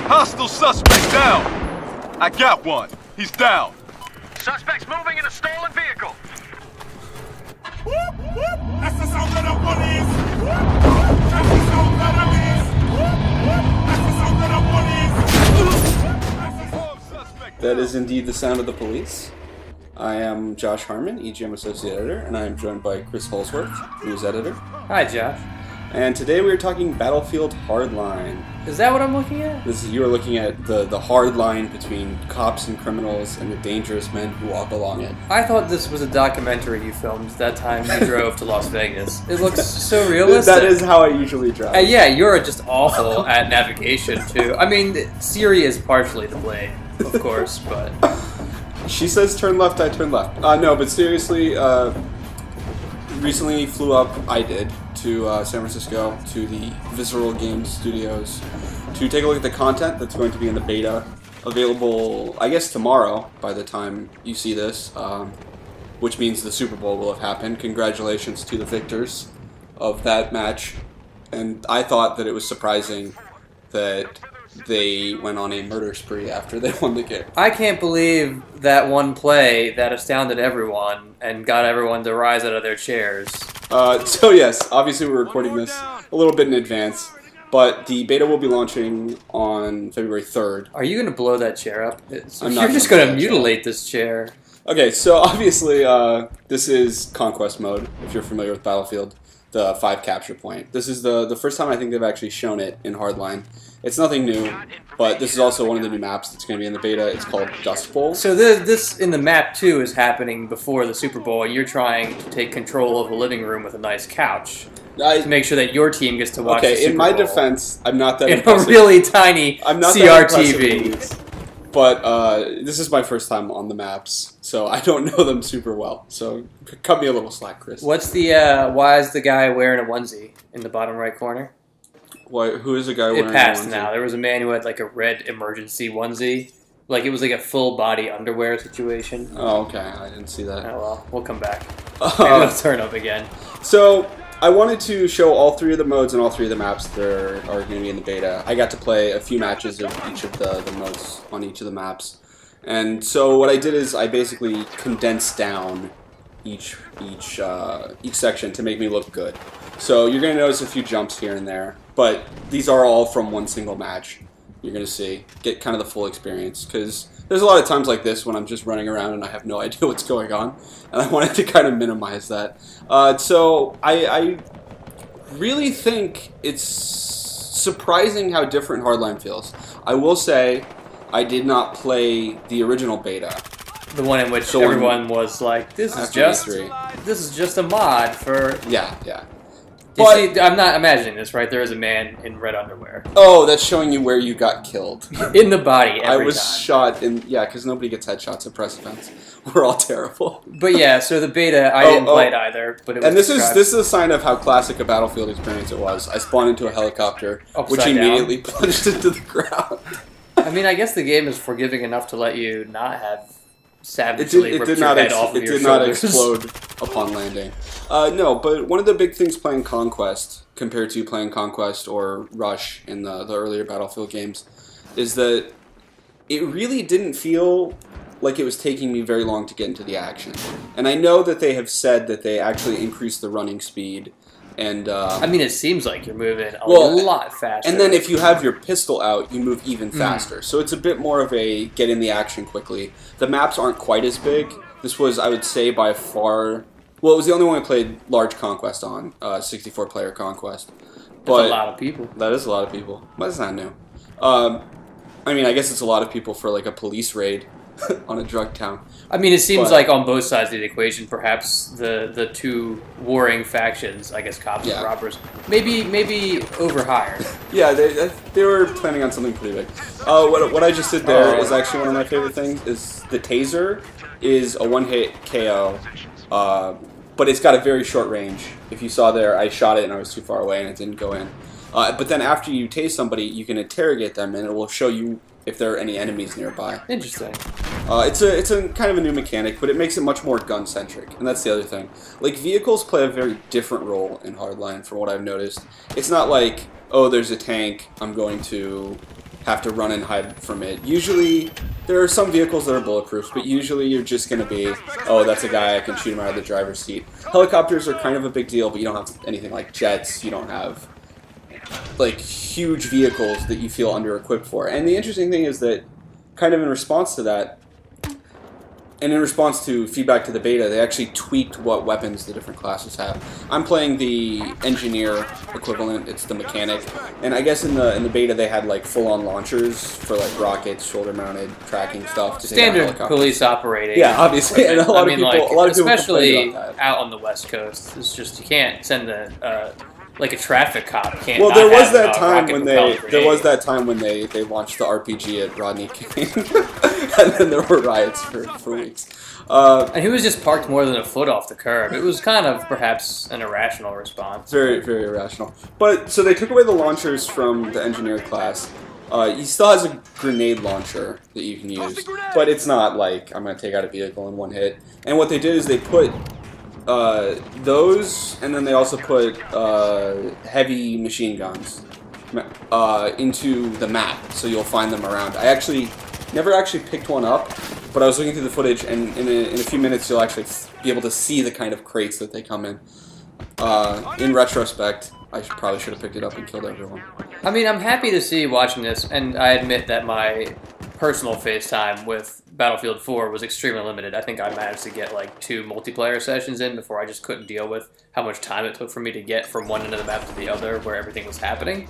Hostile suspect down. I got one. He's down. Suspect's moving in a stolen vehicle. That's the sound that I want is. That's the sound that I is. That's the sound that I want is. That is indeed the sound of the police. I am Josh Harmon, EGM Associate Editor, and I am joined by Chris Holsworth, News Editor. Hi, Josh. And today we are talking Battlefield Hardline. Is that what I'm looking at? You are looking at the hard line between cops and criminals and the dangerous men who walk along it. I thought this was a documentary you filmed that time you drove to Las Vegas. It looks so realistic. That is how I usually drive. Yeah, you're just awful at navigation, too. I mean, Siri is partially to blame, of course, but... She says turn left, I turn left. No, but seriously, recently flew up, I did, to San Francisco, to the Visceral Games Studios, to take a look at the content that's going to be in the beta, available, I guess, tomorrow, by the time you see this, which means the Super Bowl will have happened. Congratulations to the victors of that match. And I thought that it was surprising that they went on a murder spree after they won the game. I can't believe that one play that astounded everyone and got everyone to rise out of their chairs. So yes, obviously we're recording this a little bit in advance, but the beta will be launching on February 3rd. Are you going to blow that chair up? You're not just going to mutilate this chair. Okay, so obviously this is Conquest mode, if you're familiar with Battlefield, the 5 capture point. This is the first time I think they've actually shown it in Hardline. It's nothing new, but this is also one of the new maps that's going to be in the beta. It's called Dust Bowl. So this in the map, too, is happening before the Super Bowl, and you're trying to take control of a living room with a nice couch to make sure that your team gets to watch the Super Bowl. Okay, in my defense, I'm not that in impressive. a really tiny I'm not CRTV. But this is my first time on the maps, so I don't know them super well. So cut me a little slack, Chris. What's the why is the guy wearing a onesie in the bottom right corner? Who is the guy wearing a onesie? It passed now. There was a man who had like a red emergency onesie. Like it was like a full body underwear situation. Oh, okay. I didn't see that. Oh well, we'll come back. Maybe it'll turn up again. So I wanted to show all 3 of the modes and all 3 of the maps that are going to be in the beta. I got to play a few matches of each of the modes on each of the maps. And so what I did is I basically condensed down each section to make me look good. So you're going to notice a few jumps here and there, but these are all from one single match. You're going to see, get kind of the full experience, because there's a lot of times like this when I'm just running around and I have no idea what's going on, and I wanted to kind of minimize that. So I really think it's surprising how different Hardline feels. I will say I did not play the original beta. The one in which everyone was like, "This is just a mod for." Yeah. See, I'm not imagining this, right? There is a man in red underwear. Oh, that's showing you where you got killed. In the body every I was time. shot in... Yeah, because nobody gets headshots at press events. We're all terrible. But yeah, so the beta, I didn't play it either. But it was and this is a sign of how classic a Battlefield experience it was. I spawned into a helicopter, which immediately plunged into the ground. I mean, I guess the game is forgiving enough to let you not have savagely ripped your head off of your shoulders. It did not explode upon landing. No, but one of the big things playing Conquest, compared to playing Conquest or Rush in the earlier Battlefield games, is that it really didn't feel like it was taking me very long to get into the action. And I know that they have said that they actually increased the running speed. And I mean, it seems like you're moving a lot faster. And then if you have your pistol out, you move even faster. So it's a bit more of a get in the action quickly. The maps aren't quite as big. This was, I would say, by far... Well, it was the only one I played large Conquest on, 64-player Conquest. But that's a lot of people. That is a lot of people. But it's not new. I mean, I guess it's a lot of people for like a police raid on a drug town. I mean, it seems like on both sides of the equation, perhaps the 2 warring factions, I guess cops and robbers, maybe overhired. Yeah, they were planning on something pretty big. What I just did there is actually one of my favorite things. Is the taser is a one-hit KO, but it's got a very short range. If you saw there, I shot it and I was too far away and it didn't go in. But then after you tase somebody, you can interrogate them and it will show you if there are any enemies nearby. Interesting. It's a kind of a new mechanic, but it makes it much more gun-centric, and that's the other thing. Like, vehicles play a very different role in Hardline from what I've noticed. It's not like, oh, there's a tank, I'm going to have to run and hide from it. Usually, there are some vehicles that are bulletproof, but usually you're just going to be, oh, that's a guy, I can shoot him out of the driver's seat. Helicopters are kind of a big deal, but you don't have anything like jets, you don't have, like, huge vehicles that you feel under-equipped for. And the interesting thing is that, kind of in response to that, and in response to feedback to the beta, they actually tweaked what weapons the different classes have. I'm playing the engineer equivalent, it's the mechanic, and I guess in the beta they had like full-on launchers for like rockets, shoulder-mounted tracking stuff. To Standard police operating. Yeah, obviously, and a lot of people especially out on the West Coast, it's just you can't send like a traffic cop can't. Well, there was that time when they launched the RPG at Rodney King, and then there were riots for weeks. And he was just parked more than a foot off the curb. It was kind of perhaps an irrational response. Very, very irrational. But so they took away the launchers from the engineer class. He still has a grenade launcher that you can use, but it's not like I'm going to take out a vehicle in one hit. And what they did is they put those, and then they also put heavy machine guns into the map, so you'll find them around. I never actually picked one up, but I was looking through the footage, and in a few minutes you'll actually be able to see the kind of crates that they come in. In retrospect, I probably should have picked it up and killed everyone. I mean, I'm happy to see watching this, and I admit that my personal FaceTime with Battlefield 4 was extremely limited. I think I managed to get like 2 multiplayer sessions in before I just couldn't deal with how much time it took for me to get from one end of the map to the other where everything was happening.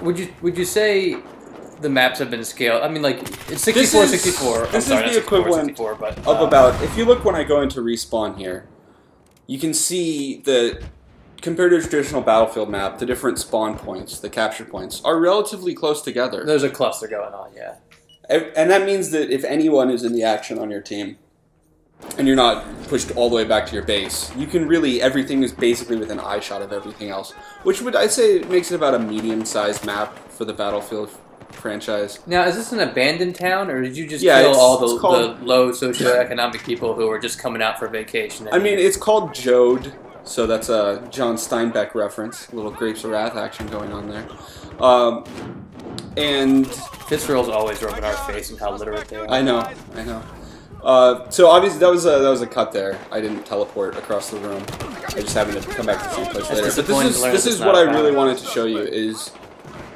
Would you say the maps have been scaled? I mean, like, it's 64. This is the equivalent of about, if you look when I go into respawn here, you can see that compared to a traditional Battlefield map, the different spawn points, the capture points, are relatively close together. There's a cluster going on, yeah. And that means that if anyone is in the action on your team, and you're not pushed all the way back to your base, you can really, everything is basically within eye shot of everything else, which would, I'd say, makes it about a medium-sized map for the Battlefield franchise. Now, is this an abandoned town, or did you just kill all the low socioeconomic people who were just coming out for vacation? I mean, it's called Jode, so that's a John Steinbeck reference, a little Grapes of Wrath action going on there. And Fitzgerald's always rubbing our face and how literate they are. I know. So obviously that was a cut there. I didn't teleport across the room. I just happened to come back to the same place later. But this is what I really wanted to show you is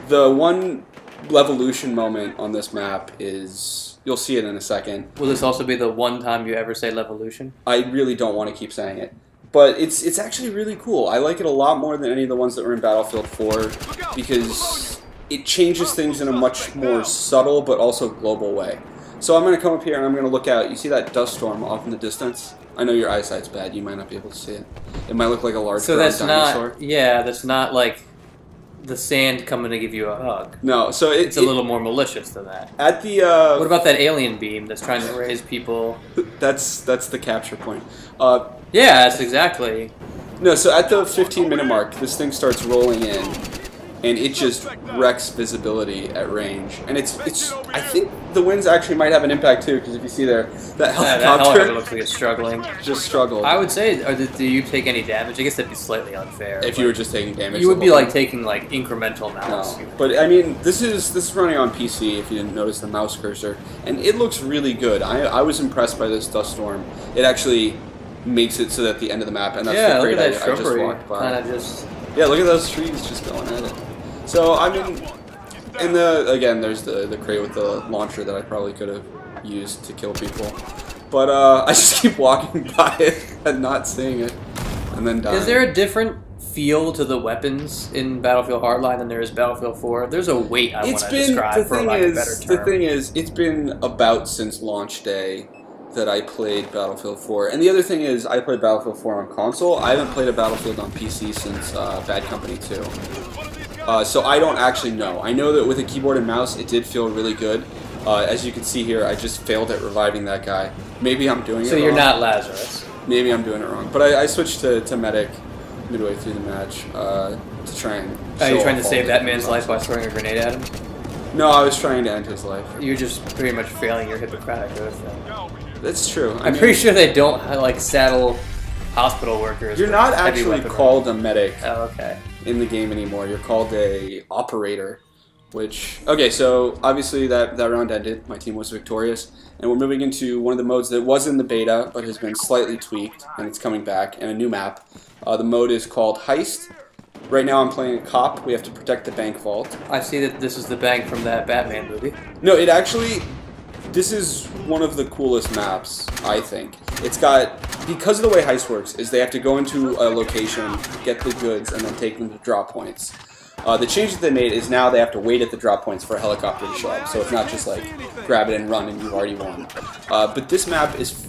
the one Levolution moment on this map is, you'll see it in a second. Will this also be the one time you ever say Levolution? I really don't want to keep saying it. But it's actually really cool. I like it a lot more than any of the ones that were in Battlefield 4 because it changes things in a much more subtle but also global way. So I'm going to come up here and I'm going to look out. You see that dust storm off in the distance? I know your eyesight's bad. You might not be able to see it. It might look like a large dinosaur. That's not like the sand coming to give you a hug. No, so it's a little more malicious than that. At the what about that alien beam that's trying to raise people? That's the capture point. Yeah, that's exactly. No, so at the 15-minute mark, this thing starts rolling in, and it just wrecks visibility at range. And it's I think the winds actually might have an impact too, because if you see there, that helicopter looks like it's struggling. Just struggled. I would say, do you take any damage? I guess that'd be slightly unfair. If you were just taking damage, you would be like taking like incremental mouse. No. But I mean, this is running on PC. If you didn't notice the mouse cursor, and it looks really good. I was impressed by this dust storm. It actually makes it so that the end of the map, and that's the crate I just walked by. Yeah, look at those trees just going at it. So I mean, and again, there's the crate with the launcher that I probably could have used to kill people, but I just keep walking by it and not seeing it, and then dying. Is there a different feel to the weapons in Battlefield Hardline than there is Battlefield 4? There's a weight I want to describe for lack of a better term. The thing is, it's been about since launch day that I played Battlefield 4. And the other thing is, I played Battlefield 4 on console. I haven't played a Battlefield on PC since Bad Company 2. So I don't actually know. I know that with a keyboard and mouse, it did feel really good. As you can see here, I just failed at reviving that guy. Maybe I'm doing it wrong. So you're not Lazarus. Maybe I'm doing it wrong. But I switched to Medic midway through the match to try and Are you trying to save that man's life by throwing a grenade at him? No, I was trying to end his life. You're just pretty much failing your Hippocratic Oath. That's true. I'm pretty sure they don't like saddle hospital workers. You're not actually called a medic. Oh, okay. In the game anymore, you're called a operator. which, okay, so obviously that round ended. My team was victorious. And we're moving into one of the modes that was in the beta, but has been slightly tweaked, and it's coming back, and a new map. The mode is called Heist. Right now I'm playing a cop. We have to protect the bank vault. I see that this is the bank from that Batman movie. No, it actually... This is one of the coolest maps, I think. It's got... Because of the way Heist works, is they have to go into a location, get the goods, and then take them to drop points. The change that they made is now they have to wait at the drop points for a helicopter to show up, so it's not just like grab it and run and you've already won. But this map is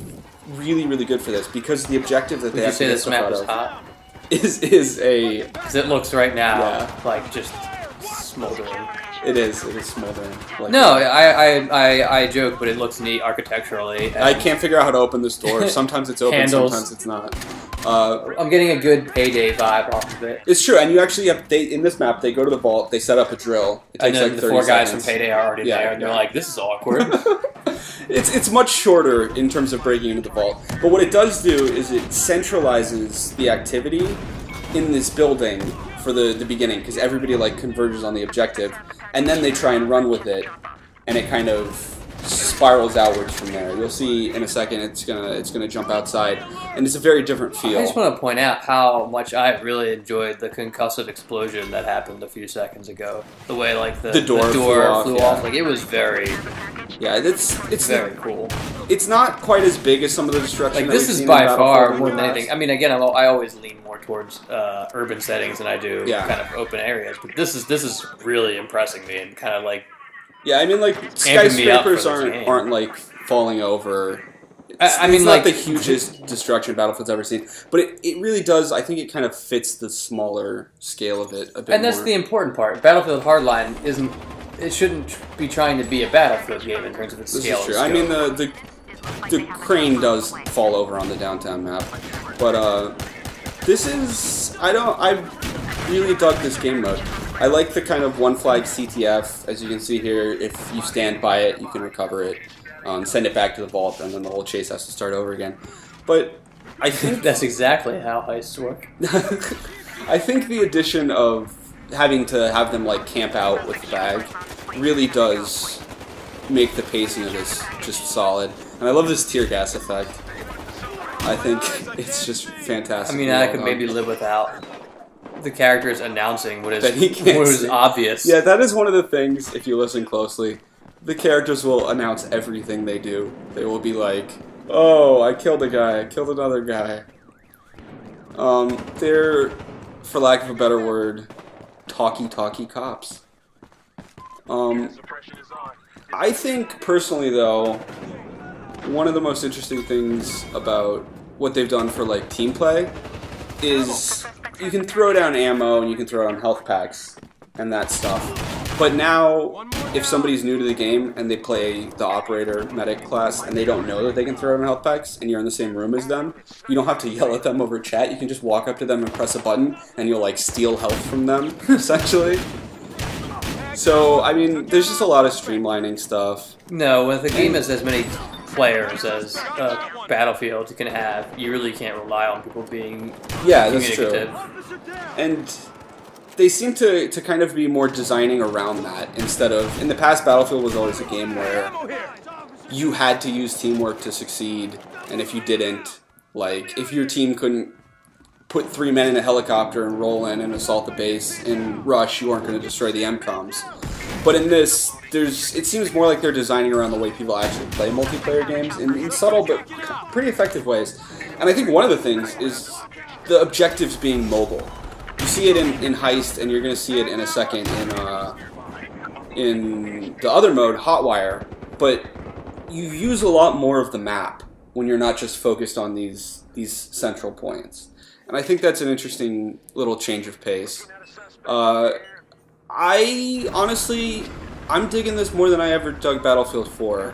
really, really good for this because the objective that they have to get stuff out of hot? is a... Because it looks right now like just smoldering. It is smoldering. Like no, I joke, but it looks neat architecturally. I can't figure out how to open this door. Sometimes it's open, Handles. sometimes it's not. I'm getting a good Payday vibe off of it. It's true, and you actually have, in this map, they go to the vault, they set up a drill. It takes and then like the 30 four guys seconds. from Payday are already there, and they're like, this is awkward. It's much shorter in terms of breaking into the vault, but what it does do is it centralizes the activity in this building for the beginning, because everybody like converges on the objective, and then they try and run with it, and it kind of spirals outwards from there. You'll see in a second it's gonna jump outside, and it's a very different feel. I just want to point out how much I really enjoyed the concussive explosion that happened a few seconds ago. The way like the door flew off. Like it was very it's very cool. It's not quite as big as some of the destruction. Like that this we've is seen by in far Battlefield more than anything. I mean, again, I always lean more towards urban settings than I do kind of open areas. But this is really impressing me and kind of like. Yeah, I mean, like skyscrapers aren't like falling over. I mean, it's not the hugest destruction Battlefield's ever seen, but it really does. I think it kind of fits the smaller scale of it a bit. And that's the important part. Battlefield Hardline isn't. It shouldn't be trying to be a Battlefield game in terms of its scale. This is true. I mean, the crane does fall over on the downtown map, but this is I really dug this game mode. I like the kind of one flag CTF, as you can see here. If you stand by it, you can recover it, send it back to the vault, and then the whole chase has to start over again. But I think that's exactly how heists work. I think the addition of having to have them like camp out with the bag really does make the pacing of this just solid. And I love this tear gas effect. I think it's just fantastic. I mean, I could maybe live without the characters announcing what is obvious. Yeah, that is one of the things, if you listen closely, the characters will announce everything they do. They will be like, oh, I killed a guy, I killed another guy. They're, for lack of a better word, talky cops. I think, personally though, one of the most interesting things about what they've done for like team play is you can throw down ammo and you can throw down health packs and that stuff. But now, if somebody's new to the game and they play the operator medic class and they don't know that they can throw down health packs and you're in the same room as them, you don't have to yell at them over chat. You can just walk up to them and press a button and you'll like steal health from them, essentially. So, I mean, there's just a lot of streamlining stuff. No, when the game has as many players as Battlefield can have, you really can't rely on people being communicative. That's true. And they seem to kind of be more designing around that instead of... In the past, Battlefield was always a game where you had to use teamwork to succeed, and if you didn't, like, if your team couldn't put 3 men in a helicopter and roll in and assault the base in rush, you weren't going to destroy the MCOMs. But in this, it seems more like they're designing around the way people actually play multiplayer games in subtle but pretty effective ways. And I think one of the things is the objectives being mobile. You see it in Heist, and you're going to see it in a second in the other mode, Hotwire. But you use a lot more of the map when you're not just focused on these central points. And I think that's an interesting little change of pace. I'm digging this more than I ever dug Battlefield 4.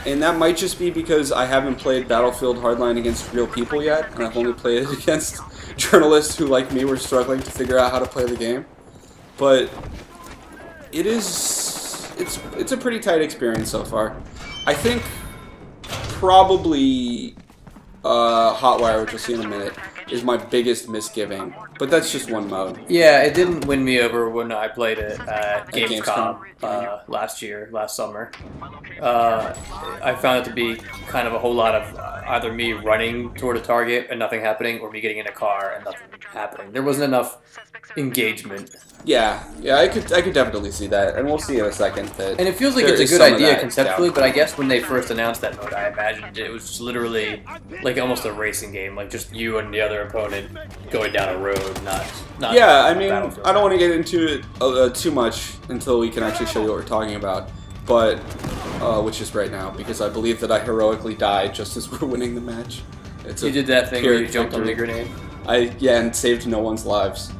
And that might just be because I haven't played Battlefield Hardline against real people yet, and I've only played it against journalists who, like me, were struggling to figure out how to play the game. But it's a pretty tight experience so far. I think probably Hotwire, which we'll see in a minute, is my biggest misgiving. But that's just one mode. Yeah, it didn't win me over when I played it at Gamescom. Gamescom last summer. I found it to be kind of a whole lot of either me running toward a target and nothing happening, or me getting in a car and nothing happening. There wasn't enough engagement. Yeah, I could definitely see that, and we'll see in a second that. And it feels like there it's a is good some of idea that conceptually, down. but I guess when they first announced that mode, I imagined it was just literally like almost a racing game, like just you and the other opponent going down a road, not. Yeah, I mean, Battlefield. I don't want to get into it too much until we can actually show you what we're talking about, but which is right now, because I believe that I heroically died just as we're winning the match. You did that thing where you pyrrhic jumped on the victory. grenade. And saved no one's lives.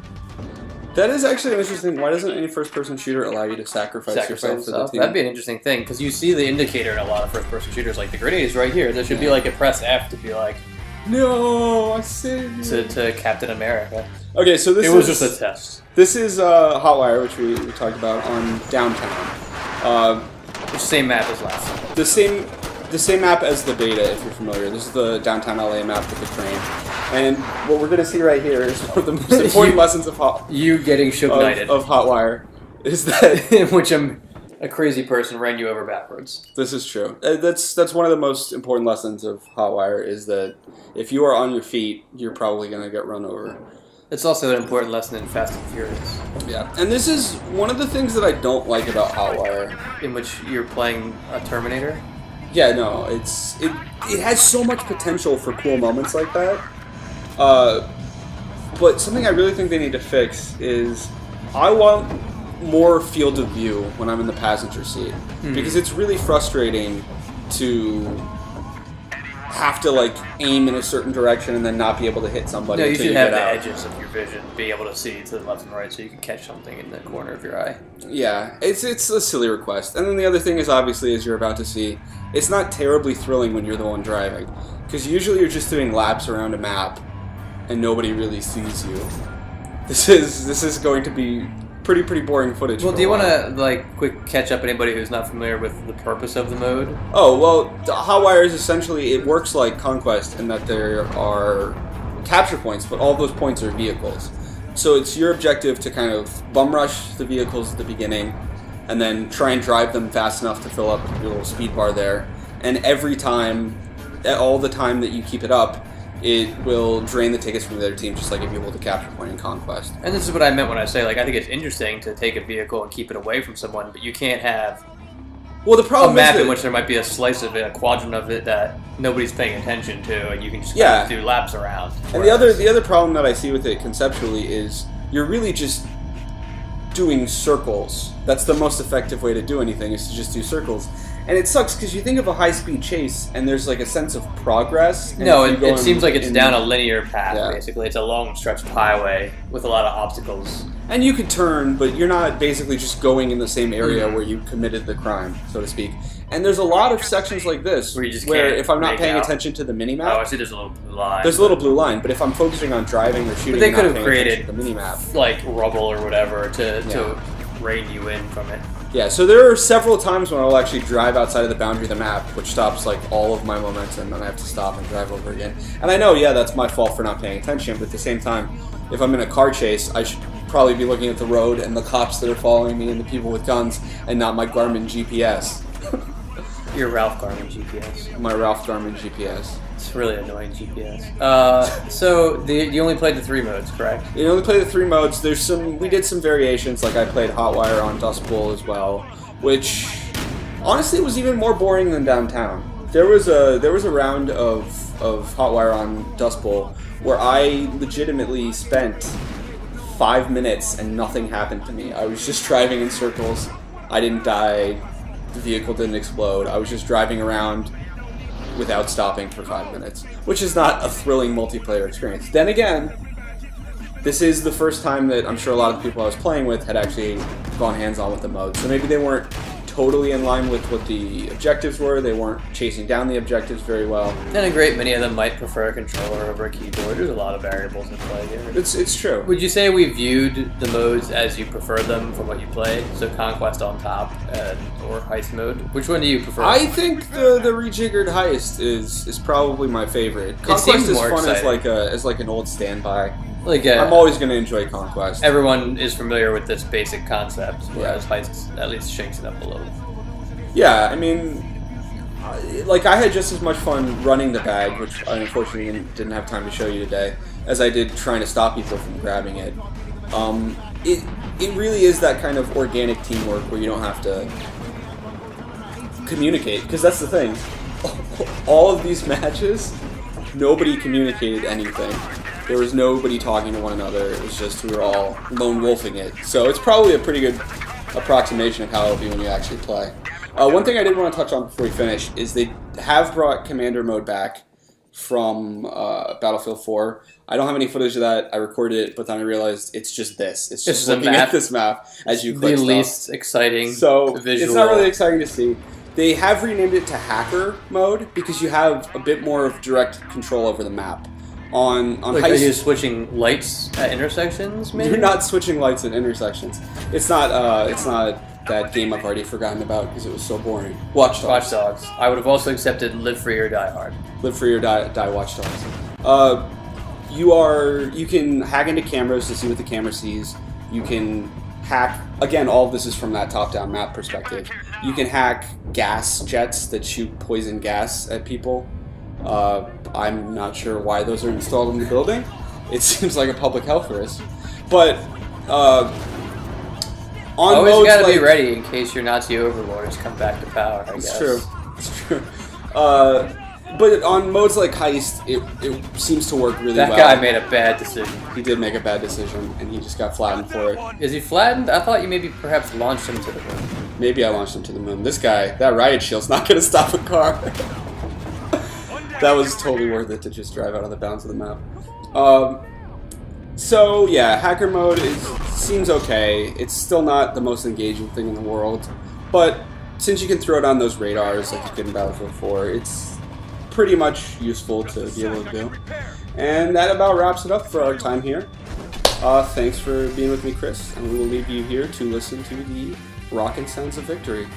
That is actually interesting. Why doesn't any first-person shooter allow you to sacrifice yourself for the team? That'd be an interesting thing, because you see the indicator in a lot of first-person shooters, like the grenade is right here. There should be like a press F to be like No, I saved you. to Captain America. Okay, so this It was just a test. This is Hotwire, which we talked about on Downtown. The same map as last time. The same map as the beta, if you're familiar. This is the Downtown LA map with the crane. And what we're going to see right here is one of the most important lessons of You getting shook knighted. of Hotwire is that In which a crazy person ran you over backwards. this is true. That's one of the most important lessons of Hotwire is that if you are on your feet, you're probably going to get run over. It's also an important lesson in Fast and Furious, Yeah, and this is one of the things that I don't like about Hotwire. in which you're playing a Terminator. Yeah, no, it has so much potential for cool moments like that. But something I really think they need to fix is I want more field of view when I'm in the passenger seat, because it's really frustrating to have to like aim in a certain direction and then not be able to hit somebody. No, you until should have get the out. edges of your vision, be able to see to the left and right, so you can catch something in the corner of your eye. Yeah, it's a silly request. And then the other thing is, obviously, as you're about to see, it's not terribly thrilling when you're the one driving, because usually you're just doing laps around a map, and nobody really sees you. This is going to be pretty boring footage. Well, for do you a want while. to like quick catch up anybody who's not familiar with the purpose of the mode? Oh well, Hotwire is essentially it works like Conquest in that there are capture points, but all of those points are vehicles. So it's your objective to kind of bum rush the vehicles at the beginning, and then try and drive them fast enough to fill up your little speed bar there. And every time, all the time that you keep it up, it will drain the tickets from the other team, just like if you hold a capture point in Conquest. And this is what I meant when I say, like, I think it's interesting to take a vehicle and keep it away from someone, but you can't have Well, the a problem map is in that, which there might be a slice of it, a quadrant of it that nobody's paying attention to, and you can just Yeah. kind of do laps around. and the other problem that I see with it conceptually is you're really just doing circles. That's the most effective way to do anything, is to just do circles. And it sucks because you think of a high-speed chase, and there's like a sense of progress. and No, if you it, go it seems like it's in- down a linear path, Yeah. basically. It's a long stretched highway with a lot of obstacles. And you could turn, but you're not basically just going in the same area Mm-hmm. where you committed the crime, so to speak. And there's a lot of sections like this Where you just where can't if I'm not make paying out. attention to the Oh, I minimap, see there's a little blue line. there's a little blue line. But if I'm focusing on driving or shooting, they and could not have paying attention created to the minimap. like rubble or whatever to Yeah. rein you in from it. Yeah, so there are several times when I'll actually drive outside of the boundary of the map, which stops like all of my momentum, and I have to stop and drive over again. And I know, yeah, that's my fault for not paying attention, but at the same time, if I'm in a car chase, I should probably be looking at the road and the cops that are following me and the people with guns, and not my Garmin GPS. Your Ralph Garmin GPS. My Ralph Garmin GPS. It's really annoying GPS. So you only played the 3 modes, correct? You only play the 3 modes. We did some variations, like I played Hotwire on Dust Bowl as well, which honestly was even more boring than Downtown. There was a round of Hotwire on Dust Bowl where I legitimately spent 5 minutes and nothing happened to me. I was just driving in circles. I didn't die. The vehicle didn't explode. I was just driving around without stopping for 5 minutes, which is not a thrilling multiplayer experience. Then again, this is the first time that I'm sure a lot of the people I was playing with had actually gone hands-on with the mode, so maybe they weren't totally in line with what the objectives were. They weren't chasing down the objectives very well. And a great many of them might prefer a controller over a keyboard. There's a lot of variables in play here. It's true. Would you say we viewed the modes as you prefer them from what you played? So Conquest on top or Heist mode? Which one do you prefer? I think the rejiggered Heist is probably my favorite. Conquest seems is more fun exciting. as like an old standby. Like I'm always going to enjoy Conquest. everyone is familiar with this basic concept, whereas Heist at least shakes it up a little. Yeah, I mean, like I had just as much fun running the bag, which I unfortunately didn't have time to show you today, as I did trying to stop people from grabbing it. It really is that kind of organic teamwork where you don't have to communicate, because that's the thing. All of these matches, nobody communicated anything. There was nobody talking to one another. It was just we were all lone wolfing it. So it's probably a pretty good approximation of how it'll be when you actually play. One thing I did want to touch on before we finish is they have brought Commander mode back from Battlefield 4. I don't have any footage of that. I recorded it, but then I realized it's just this. It's just looking at this map as you click The stuff. least exciting So visual. it's not really exciting to see. They have renamed it to Hacker mode because you have a bit more of direct control over the map. On Like, Heist, are you switching lights at intersections, maybe? you're not switching lights at intersections. It's not that game I've already forgotten about because it was so boring. Watch Dogs. Watch Dogs. I would have also accepted Live Free or Die Hard. Live Free or Die Watch Dogs. You can hack into cameras to see what the camera sees. You can hack, again, all of this is from that top-down map perspective. You can hack gas jets that shoot poison gas at people. I'm not sure why those are installed in the building. It seems like a public health risk. But on Always modes gotta like, be ready in case your Nazi overlords come back to power, I guess. It's true. It's true. But on modes like Heist, it seems to work really That well. guy made a bad decision. He did make a bad decision, and he just got flattened for it. Is he flattened? I thought you maybe perhaps launched him to the moon. Maybe I launched him to the moon. This guy, that riot shield's not going to stop a car. That was totally worth it to just drive out of the bounds of the map. So yeah, hacker mode seems okay. It's still not the most engaging thing in the world, but since you can throw down those radars like you could in Battlefield 4, it's pretty much useful to be able to do. And that about wraps it up for our time here. Thanks for being with me, Chris, and we will leave you here to listen to the rockin' sounds of victory.